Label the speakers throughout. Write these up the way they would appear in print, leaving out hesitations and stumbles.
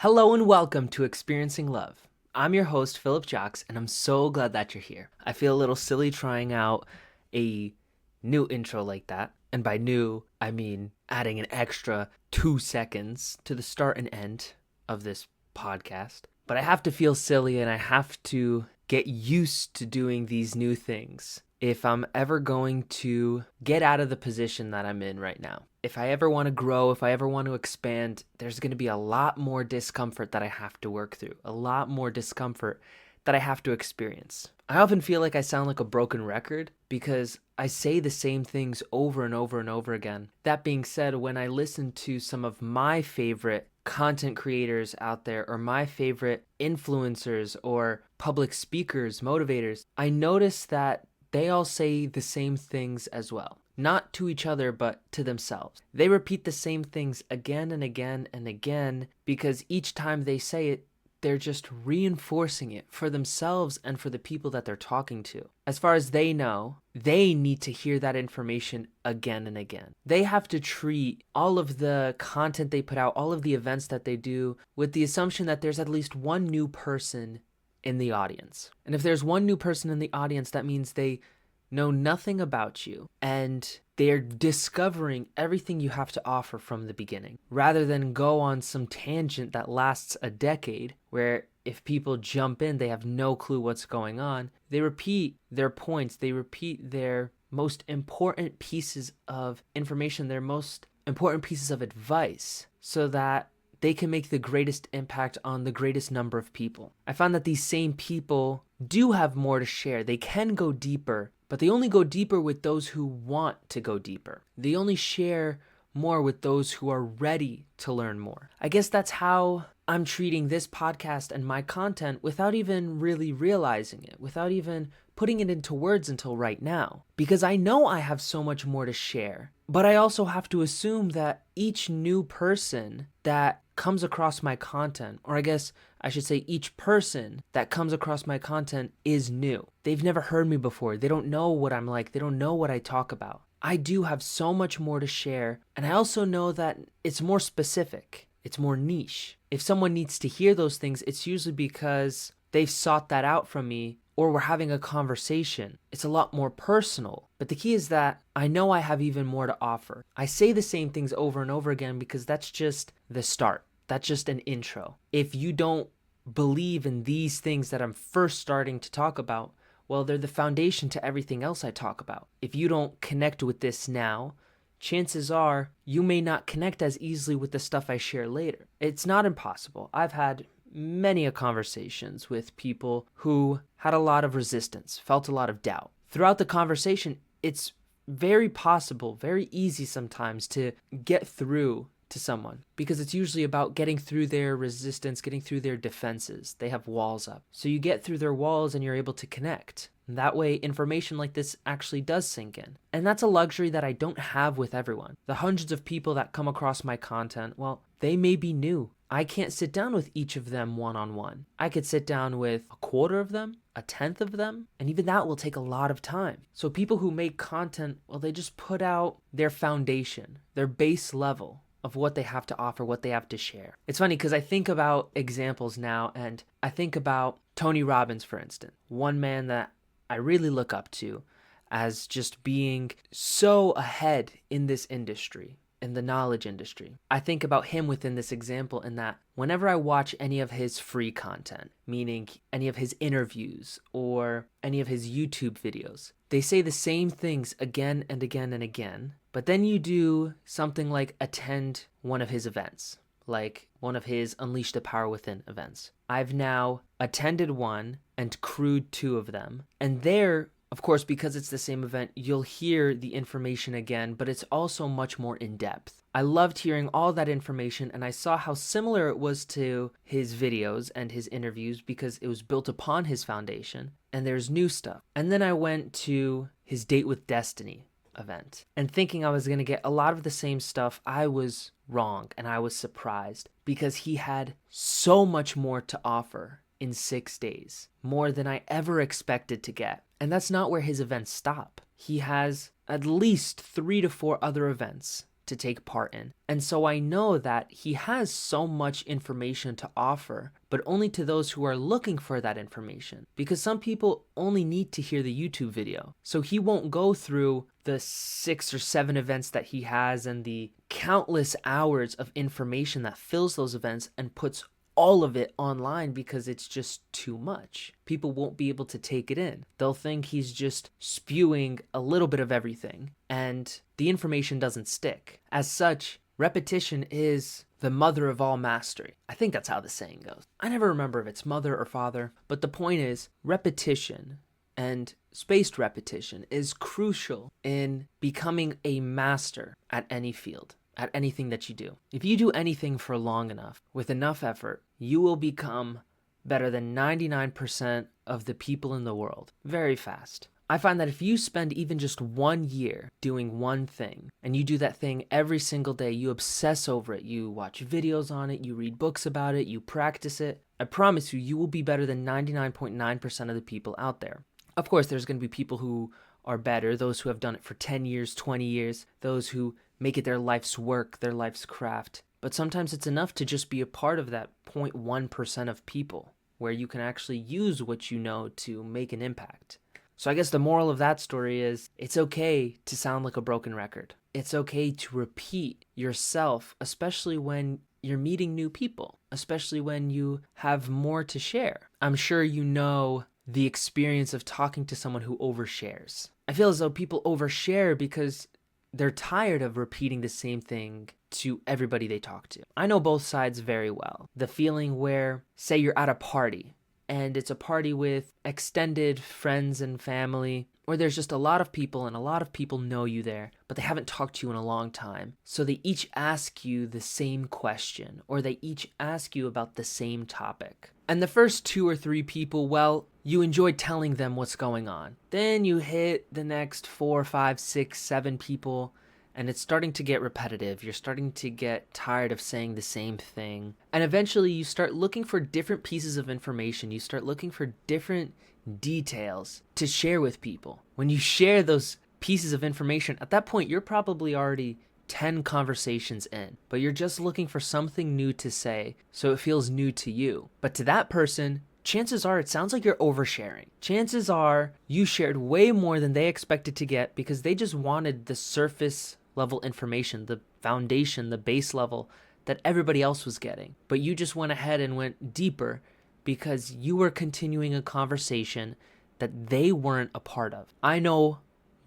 Speaker 1: Hello and welcome to Experiencing Love. I'm your host, Philip Jocks, and I'm so glad that you're here. I feel a little silly trying out a new intro like that. And by new, I mean adding an extra 2 seconds to the start and end of this podcast. But I have to feel silly and I have to get used to doing these new things if I'm ever going to get out of the position that I'm in right now. If I ever want to grow, if I ever want to expand, there's going to be a lot more discomfort that I have to work through, a lot more discomfort that I have to experience. I often feel like I sound like a broken record because I say the same things over and over and over again. That being said, when I listen to some of my favorite content creators out there or my favorite influencers or public speakers, motivators, I notice that they all say the same things as well. Not to each other, but to themselves. They repeat the same things again and again and again because each time they say it, they're just reinforcing it for themselves and for the people that they're talking to. As far as they know, they need to hear that information again and again. They have to treat all of the content they put out, all of the events that they do, with the assumption that there's at least one new person in the audience. And if there's one new person in the audience, that means they know nothing about you and they're discovering everything you have to offer from the beginning, rather than go on some tangent that lasts a decade where if people jump in, they have no clue what's going on. They repeat their points, they repeat their most important pieces of information, their most important pieces of advice, so that they can make the greatest impact on the greatest number of people. I found that these same people do have more to share. They can go deeper, but they only go deeper with those who want to go deeper. They only share more with those who are ready to learn more. I guess that's how I'm treating this podcast and my content without even really realizing it, without even putting it into words until right now. Because I know I have so much more to share, but I also have to assume that each new person that comes across my content, or I guess I should say each person that comes across my content is new. They've never heard me before. They don't know what I'm like. They don't know what I talk about. I do have so much more to share, and I also know that it's more specific. It's more niche. If someone needs to hear those things, it's usually because they've sought that out from me or we're having a conversation. It's a lot more personal. But the key is that I know I have even more to offer. I say the same things over and over again because that's just the start. That's just an intro. If you don't believe in these things that I'm first starting to talk about, well, they're the foundation to everything else I talk about. If you don't connect with this now, chances are you may not connect as easily with the stuff I share later. It's not impossible. I've had many conversations with people who had a lot of resistance, felt a lot of doubt. Throughout the conversation, it's very possible, very easy sometimes to get through to someone because it's usually about getting through their resistance, getting through their defenses. They have walls up. So you get through their walls and you're able to connect. And that way, information like this actually does sink in. And that's a luxury that I don't have with everyone. The hundreds of people that come across my content, well, they may be new. I can't sit down with each of them one-on-one. I could sit down with a quarter of them, a tenth of them, and even that will take a lot of time. So people who make content, well, they just put out their foundation, their base level of what they have to offer, what they have to share. It's funny because I think about examples now, and I think about Tony Robbins, for instance, one man that I really look up to as just being so ahead in this industry, in the knowledge industry. I think about him within this example in that whenever I watch any of his free content, meaning any of his interviews or any of his YouTube videos, they say the same things again and again and again. But then you do something like attend one of his events, like one of his Unleash the Power Within events. I've now attended one and crewed two of them. And there, of course, because it's the same event, you'll hear the information again, but it's also much more in depth. I loved hearing all that information, and I saw how similar it was to his videos and his interviews because it was built upon his foundation, and there's new stuff. And then I went to his Date with Destiny event, and thinking I was going to get a lot of the same stuff, I was wrong, and I was surprised because he had so much more to offer in 6 days, more than I ever expected to get. And that's not where his events stop. He has at least 3 to 4 other events to take part in. And so I know that he has so much information to offer, but only to those who are looking for that information. Because some people only need to hear the YouTube video. So he won't go through the 6 or 7 events that he has and the countless hours of information that fills those events and puts all of it online because it's just too much. People won't be able to take it in. They'll think he's just spewing a little bit of everything, and the information doesn't stick. As such, repetition is the mother of all mastery. I think that's how the saying goes. I never remember if it's mother or father, but the point is, repetition and spaced repetition is crucial in becoming a master at any field, at anything that you do. If you do anything for long enough, with enough effort, you will become better than 99% of the people in the world very fast. I find that if you spend even just 1 year doing one thing, and you do that thing every single day, you obsess over it, you watch videos on it, you read books about it, you practice it, I promise you, you will be better than 99.9% of the people out there. Of course, there's going to be people who are better, those who have done it for 10 years, 20 years, those who make it their life's work, their life's craft. But sometimes it's enough to just be a part of that 0.1% of people where you can actually use what you know to make an impact. So I guess the moral of that story is it's okay to sound like a broken record. It's okay to repeat yourself, especially when you're meeting new people, especially when you have more to share. I'm sure you know the experience of talking to someone who overshares. I feel as though people overshare because they're tired of repeating the same thing to everybody they talk to. I know both sides very well. The feeling where, say you're at a party, and it's a party with extended friends and family, or there's just a lot of people and a lot of people know you there, but they haven't talked to you in a long time. So they each ask you the same question, or they each ask you about the same topic. And the first 2 or 3 people, well, you enjoy telling them what's going on. Then you hit the next 4, 5, 6, 7 people, and it's starting to get repetitive. You're starting to get tired of saying the same thing. And eventually you start looking for different pieces of information. You start looking for different details to share with people. When you share those pieces of information, at that point, you're probably already 10 conversations in, but you're just looking for something new to say, so it feels new to you. But to that person, chances are it sounds like you're oversharing. Chances are you shared way more than they expected to get because they just wanted the surface level information, the foundation, the base level that everybody else was getting. But you just went ahead and went deeper because you were continuing a conversation that they weren't a part of. I know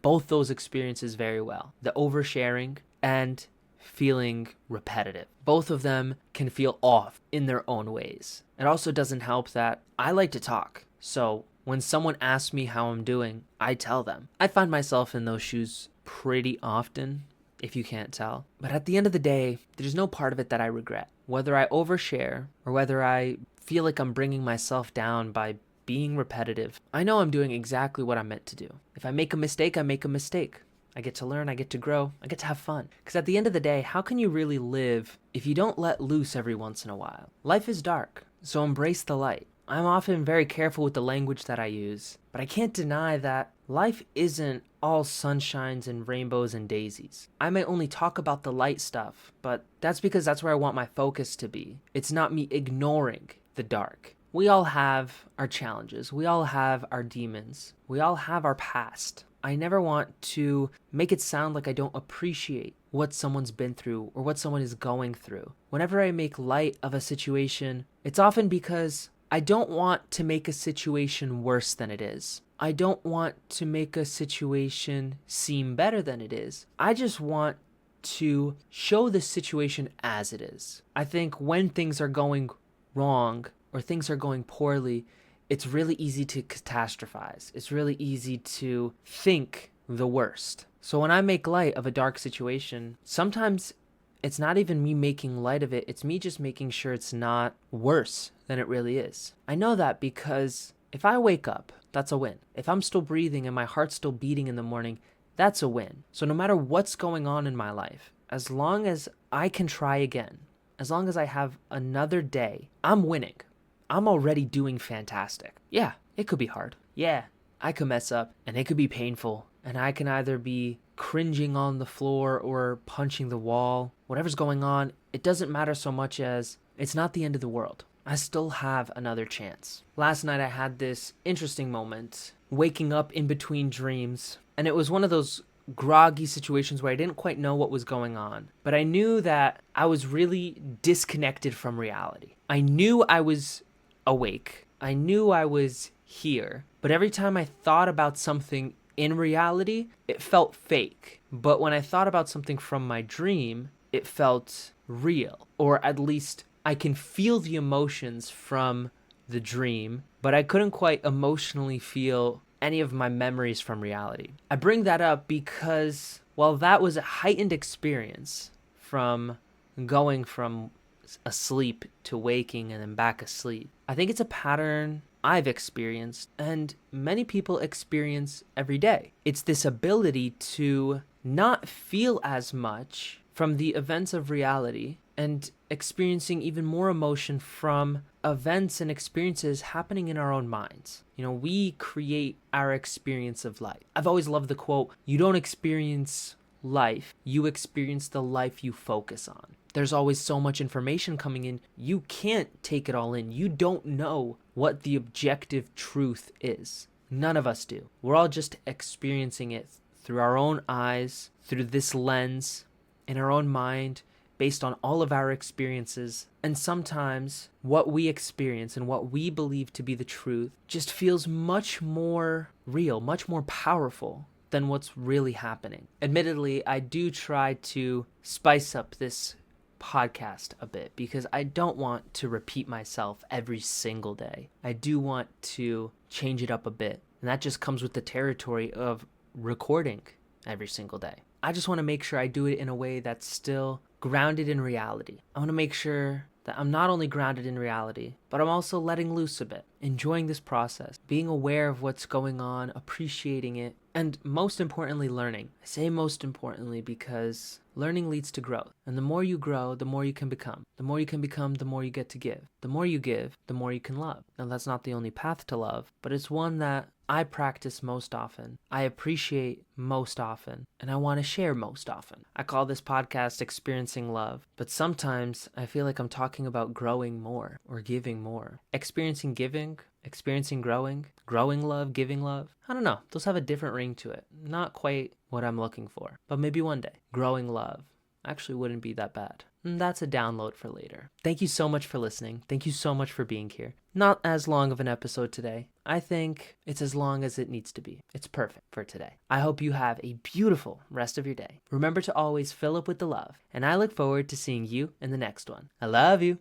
Speaker 1: both those experiences very well. The oversharing and feeling repetitive. Both of them can feel off in their own ways. It also doesn't help that I like to talk. So when someone asks me how I'm doing, I tell them. I find myself in those shoes pretty often, if you can't tell. But at the end of the day, there's no part of it that I regret. Whether I overshare or whether I feel like I'm bringing myself down by being repetitive, I know I'm doing exactly what I'm meant to do. If I make a mistake, I make a mistake. I get to learn, I get to grow, I get to have fun. Because at the end of the day, how can you really live if you don't let loose every once in a while? Life is dark, so embrace the light. I'm often very careful with the language that I use, but I can't deny that life isn't all sunshines and rainbows and daisies. I may only talk about the light stuff, but that's because that's where I want my focus to be. It's not me ignoring the dark. We all have our challenges. We all have our demons. We all have our past. I never want to make it sound like I don't appreciate what someone's been through or what someone is going through. Whenever I make light of a situation, it's often because I don't want to make a situation worse than it is. I don't want to make a situation seem better than it is. I just want to show the situation as it is. I think when things are going wrong or things are going poorly, it's really easy to catastrophize. It's really easy to think the worst. So when I make light of a dark situation, sometimes it's not even me making light of it. It's me just making sure it's not worse than it really is. I know that because if I wake up, that's a win. If I'm still breathing and my heart's still beating in the morning, that's a win. So no matter what's going on in my life, as long as I can try again, as long as I have another day, I'm winning. I'm already doing fantastic. Yeah, it could be hard. Yeah, I could mess up and it could be painful and I can either be cringing on the floor or punching the wall, whatever's going on, it doesn't matter so much as it's not the end of the world. I still have another chance. Last night I had this interesting moment, waking up in between dreams, and it was one of those groggy situations where I didn't quite know what was going on, but I knew that I was really disconnected from reality. I knew I was awake. I knew I was here, but every time I thought about something in reality, it felt fake. But when I thought about something from my dream, it felt real, or at least I can feel the emotions from the dream, but I couldn't quite emotionally feel any of my memories from reality. I bring that up because, while that was a heightened experience from going from asleep to waking and then back asleep, I think it's a pattern I've experienced and many people experience every day. It's this ability to not feel as much from the events of reality and experiencing even more emotion from events and experiences happening in our own minds. We create our experience of life. I've always loved the quote, "You don't experience life, you experience the life you focus on." There's always so much information coming in, you can't take it all in. You don't know what the objective truth is. None of us do. We're all just experiencing it through our own eyes, through this lens, in our own mind, based on all of our experiences. And sometimes what we experience and what we believe to be the truth just feels much more real, much more powerful than what's really happening. Admittedly, I do try to spice up this podcast a bit because I don't want to repeat myself every single day. I do want to change it up a bit. And that just comes with the territory of recording every single day. I just want to make sure I do it in a way that's still grounded in reality. I want to make sure that I'm not only grounded in reality, but I'm also letting loose a bit, enjoying this process, being aware of what's going on, appreciating it, and most importantly, learning. I say most importantly because learning leads to growth. And the more you grow, the more you can become. The more you can become, the more you get to give. The more you give, the more you can love. Now, that's not the only path to love, but it's one that I practice most often, I appreciate most often, and I want to share most often. I call this podcast Experiencing Love, but sometimes I feel like I'm talking about growing more or giving more. Experiencing giving, experiencing growing, growing love, giving love. I don't know, those have a different ring to it. Not quite what I'm looking for, but maybe one day. Growing love actually wouldn't be that bad. And that's a download for later. Thank you so much for listening. Thank you so much for being here. Not as long of an episode today. I think it's as long as it needs to be. It's perfect for today. I hope you have a beautiful rest of your day. Remember to always fill up with the love, and I look forward to seeing you in the next one. I love you.